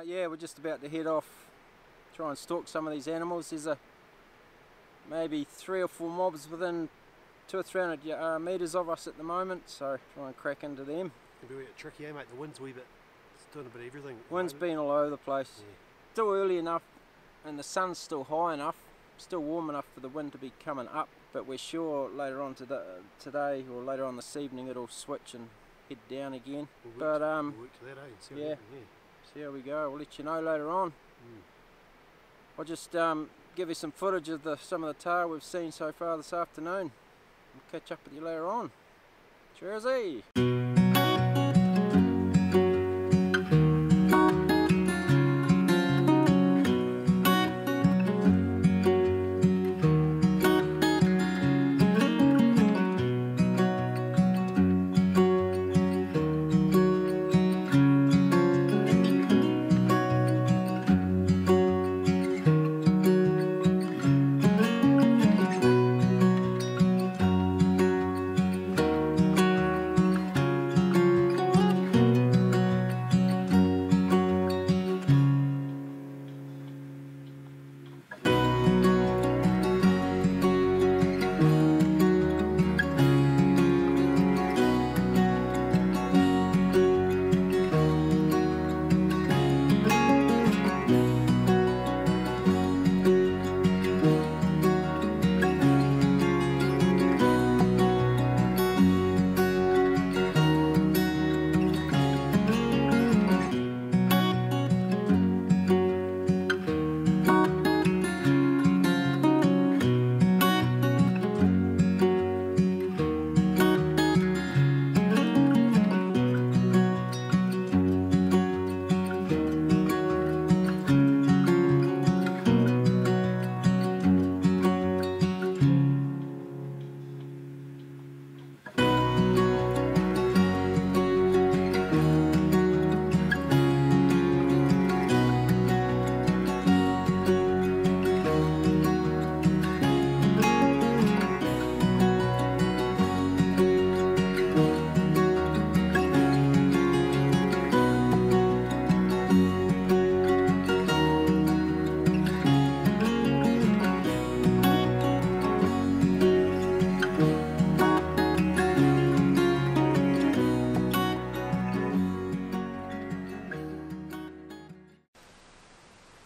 Yeah, we're just about to head off, try and stalk some of these animals. There's maybe 3 or 4 mobs within 200 or 300 metres of us at the moment, so try and crack into them. It'll be a bit tricky, eh, mate? The wind's a wee bit, it's doing a bit of everything. Wind's been all over the place. Yeah. Still early enough and the sun's still high enough, still warm enough for the wind to be coming up, but we're sure later on today or later on this evening it'll switch and head down again. We'll work to that, eh? And see what happens, yeah. See how we go. We'll let you know later on. I'll just give you some footage of some of the tahr we've seen so far this afternoon. We'll catch up with you later on. Cheersy!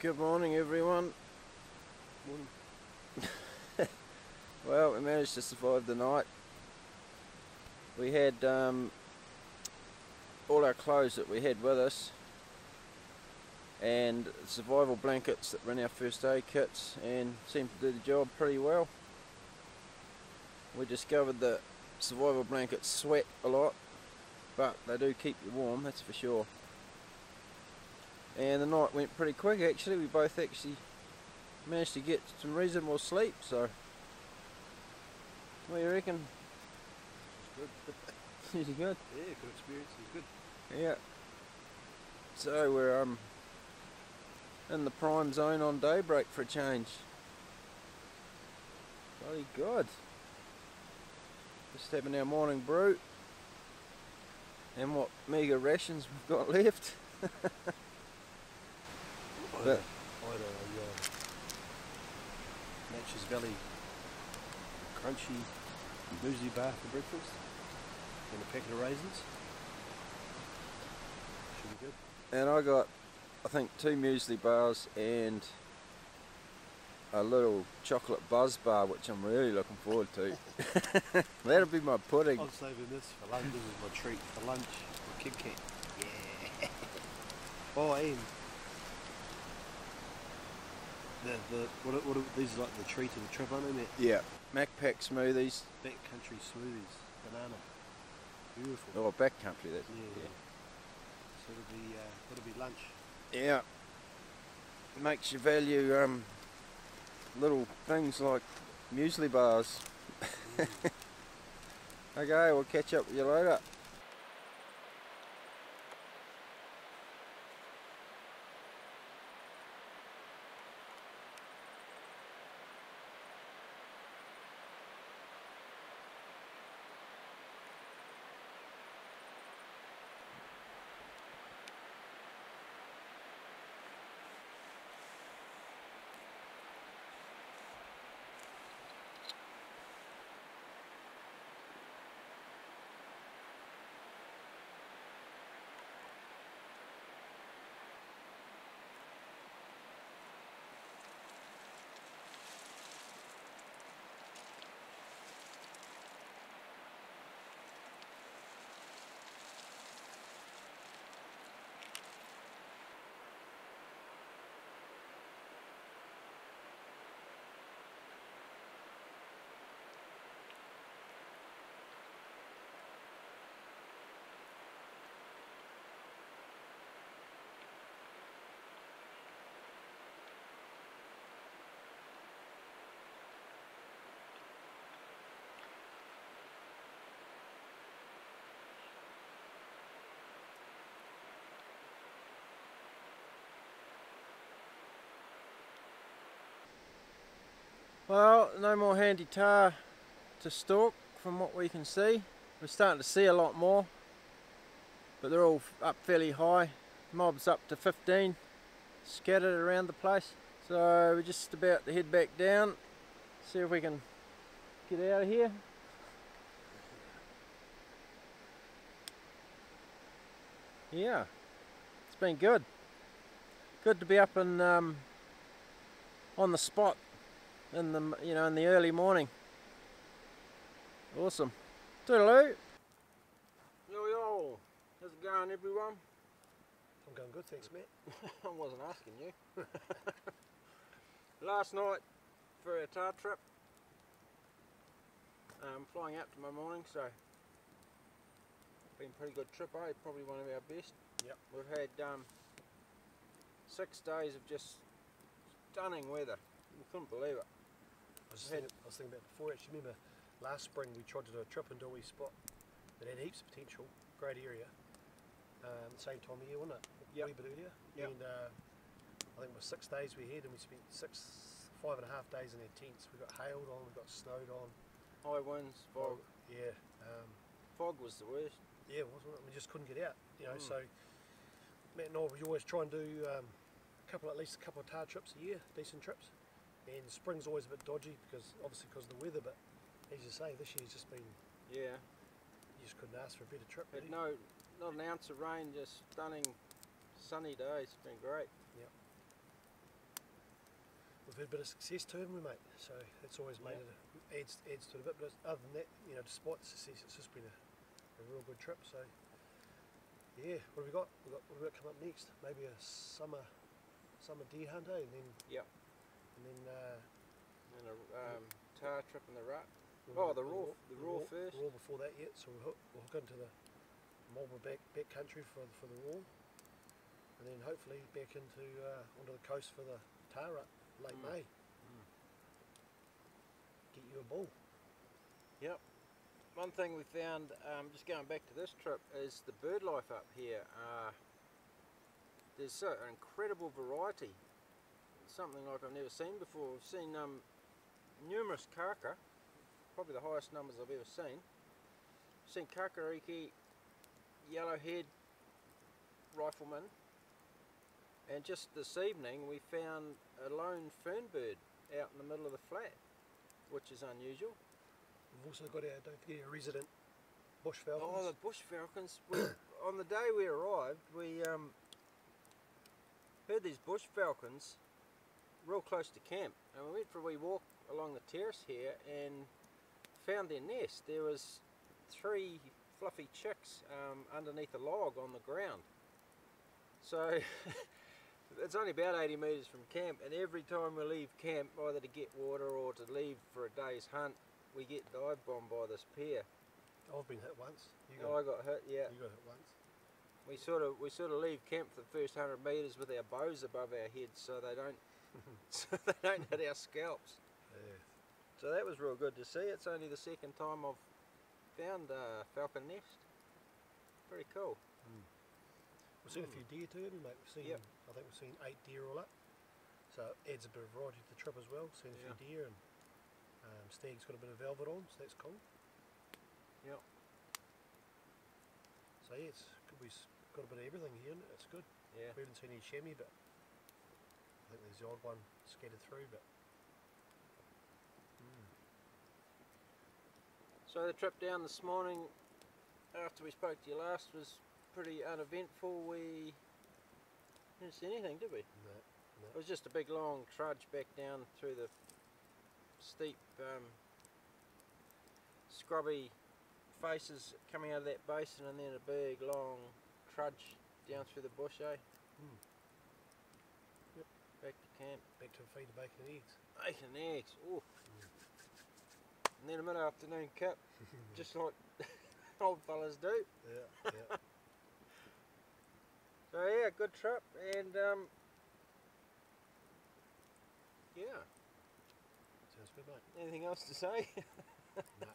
Good morning everyone. Morning. Well, we managed to survive the night. We had all our clothes that we had with us and survival blankets that were in our first aid kits and seemed to do the job pretty well. We discovered that survival blankets sweat a lot, but they do keep you warm, that's for sure. And the night went pretty quick actually. We both actually managed to get some reasonable sleep, so what do you reckon? It's good. Is it good? Yeah, good experience, it was good. Yeah. So we're in the prime zone on daybreak for a change. Bloody good. Just having our morning brew. And what meagre rations we've got left. I had a Natchez Valley crunchy muesli bar for breakfast and a packet of raisins. Should be good. And I got, I think, 2 muesli bars and a little chocolate buzz bar, which I'm really looking forward to. That'll be my pudding. I'm saving this for lunch. This is my treat for lunch. My Kit Kat. Yeah. Oh, and these are like the treat of the trip, aren't they, mate? Yeah, Macpac smoothies. Backcountry smoothies, banana, beautiful. Oh, backcountry, that. Yeah. So it'll be lunch. Yeah, makes you value little things like muesli bars. Okay, we'll catch up with you later. Well, no more handy tar to stalk from what we can see. We're starting to see a lot more, but they're all up fairly high. Mobs up to 15 scattered around the place. So we're just about to head back down, see if we can get out of here. Yeah, it's been good. Good to be up and on the spot in the in the early morning. Awesome. Toodaloo. Yo yo. How's it going, everyone? I'm going good, thanks, mate. I wasn't asking you. Last night for our tar trip. Flying out tomorrow morning, so been a pretty good trip, eh? Probably one of our best. Yep. We've had 6 days of just stunning weather. We couldn't believe it. I was thinking about it before, actually. Remember last spring we tried to do a trip into a wee spot that had heaps of potential, great area. Same time of year, wasn't it? Yep. A wee bit earlier. Yep. And I think it was 6 days we had, and we spent 5.5 days in our tents. We got hailed on, we got snowed on. High winds, fog. Yeah. Fog was the worst. Yeah, wasn't it? We just couldn't get out, you know. So Matt and I, we always try and do at least a couple of tar trips a year, decent trips. And spring's always a bit dodgy because of the weather. But as you say, this year's just been, Yeah. you just couldn't ask for a better trip. Had Really. not an ounce of rain, just stunning sunny days. It's been great. Yep. We've had a bit of success too, haven't we, mate? So that's always made it adds to it a bit. But other than that, you know, despite the success, it's just been a real good trip. So yeah, what have we got? What have we got coming up next? Maybe a summer deer hunt, eh? And then Yep. and then And a tar trip in the rut. Oh, the raw first. Raw before that yet. So we'll hook into the Marlborough back country for the raw, and then hopefully back into onto the coast for the tar rut late May. Get you a bull. Yep. One thing we found, just going back to this trip, is the bird life up here. There's an incredible variety. Something like I've never seen before. We've seen numerous kaka, probably the highest numbers I've ever seen. We've seen kakariki, yellowhead, rifleman, and just this evening we found a lone fernbird out in the middle of the flat, which is unusual. We've also got don't forget our resident bush falcons. Oh, the bush falcons. On the day we arrived, we heard these bush falcons real close to camp, and we went for a wee walk along the terrace here and found their nest. There was 3 fluffy chicks underneath a log on the ground. So it's only about 80 metres from camp, and every time we leave camp, either to get water or to leave for a day's hunt, we get dive bombed by this pair. I've been hit once. I got hit, yeah. You got hit once. We sort of leave camp for the first 100 metres with our bows above our heads, so they don't hit our scalps. Yeah. So that was real good to see. It's only the second time I've found a falcon nest. Pretty cool. We've seen a few deer too, haven't we, mate? We've seen, I think we've seen 8 deer all up. So it adds a bit of variety to the trip as well. Seen a few deer, and stag's got a bit of velvet on, so that's cool. Yep. So yeah, we've got a bit of everything here, isn't it? It's good. Yeah. We haven't seen any chamois, but I think there's the odd one scattered through, but So the trip down this morning, after we spoke to you last, was pretty uneventful. We didn't see anything, did we? no. It was just a big long trudge back down through the steep, scrubby faces coming out of that basin, and then a big long trudge down through the bush, eh? Yep. Back to camp. Back to a feed of bacon and eggs. Bacon and eggs, ooh. And then a mid-afternoon kip, just like old fellas do. Yeah, yeah. So yeah, good trip, and yeah. Sounds good, mate. Anything else to say? No.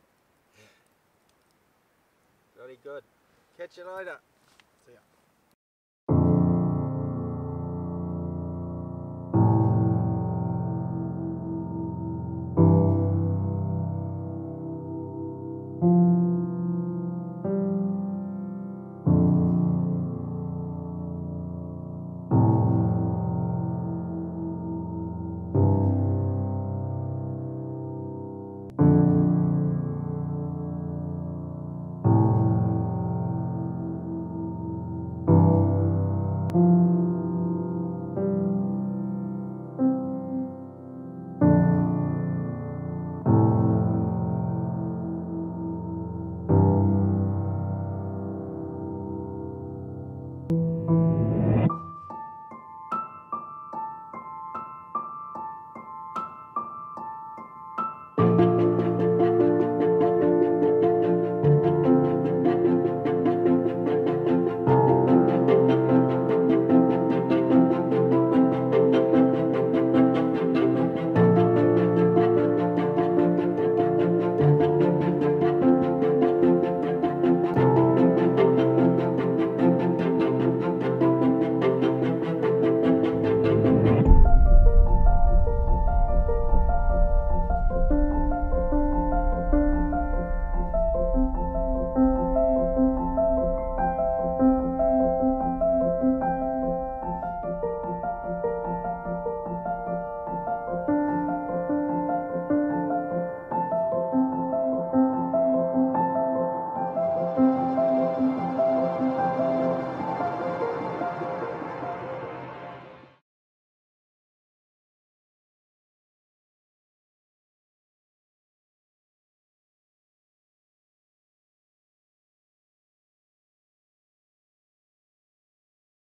Very good. Catch you later.